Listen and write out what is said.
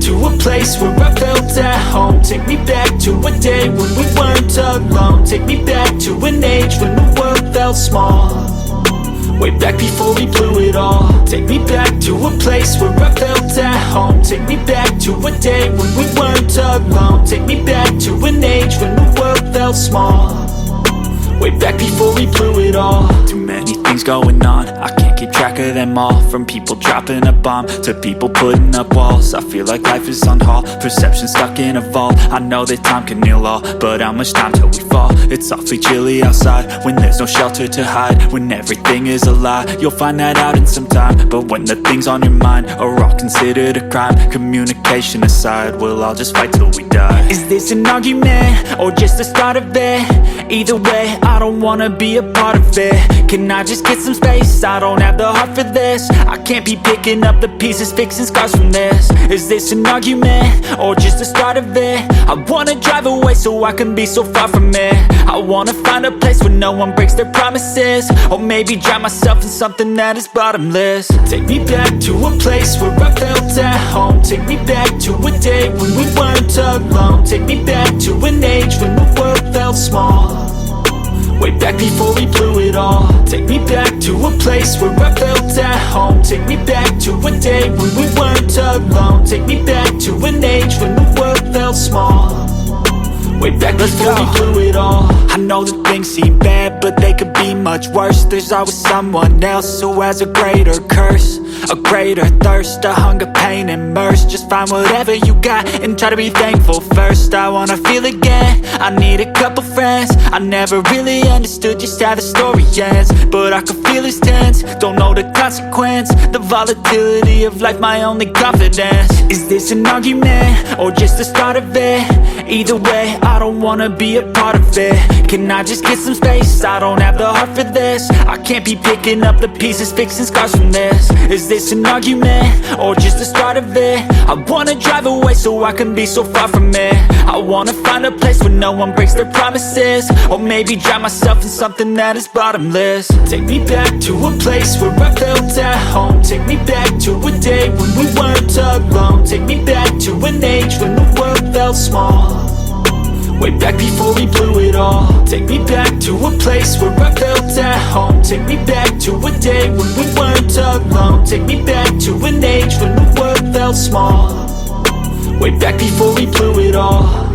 to a place where I felt at home. Take me back to a day when we weren't alone. Take me back to an age when the world felt small, way back before we blew it all. Take me back to a place where I felt at home. Take me back to a day when we weren't alone. Take me back to an age when the world felt small, way back before we blew it all. Too many things going on, I can't keep track of them all. From people dropping a bomb to people putting up walls. I feel like life is on hold, perception stuck in a vault. I know that time can heal all, but how much time till we fall? It's awfully chilly outside when there's no shelter to hide. When everything is a lie, you'll find that out in some time. But when the things on your mind are all considered a crime, communication aside, we'll all just fight till we die. Is this an argument or just the start of it? Either way, I don't wanna be a part of it. Can I just get some space? I don't have the heart for this. I can't be picking up the pieces, fixing scars from this. Is this an argument or just the start of it? I wanna drive away so I can be so far from it. I wanna find a place where no one breaks their promises, or maybe drown myself in something that is bottomless. Take me back to a place where I felt at home. Take me back to a day when we weren't alone. Take me back to an age when the world felt small, way back before we blew it all. Take me back to a place where I felt at home. Take me back to a day when we weren't alone. Take me back to an age when the world felt small, way back before we blew it all. I know that things seem bad, but they could be much worse. There's always someone else who has a greater curse, a greater thirst, a hunger, pain, and mercy. Just find whatever you got and try to be thankful first. I wanna feel again, I need a couple friends. I never really understood just how the story ends, but I can feel it's tense, don't know the consequence. The volatility of life, my only confidence. Is this an argument or just the start of it? Either way, I don't wanna be a part of it. Can I just get some space? I don't have the heart for this. I can't be picking up the pieces, fixing scars from this. Is this an argument or just the start of it? I wanna drive away so I can be so far from it. I wanna find a place where no one breaks their promises, or maybe drown myself in something that is bottomless. Take me back to a place where I felt at home. Take me back to a day when we weren't alone. Take me back to an age when the world felt small, way back before we blew it all. Take me back to a place where I felt at home. Take me back to a day when we weren't alone. Take me back to an age when the world felt small, way back before we blew it all.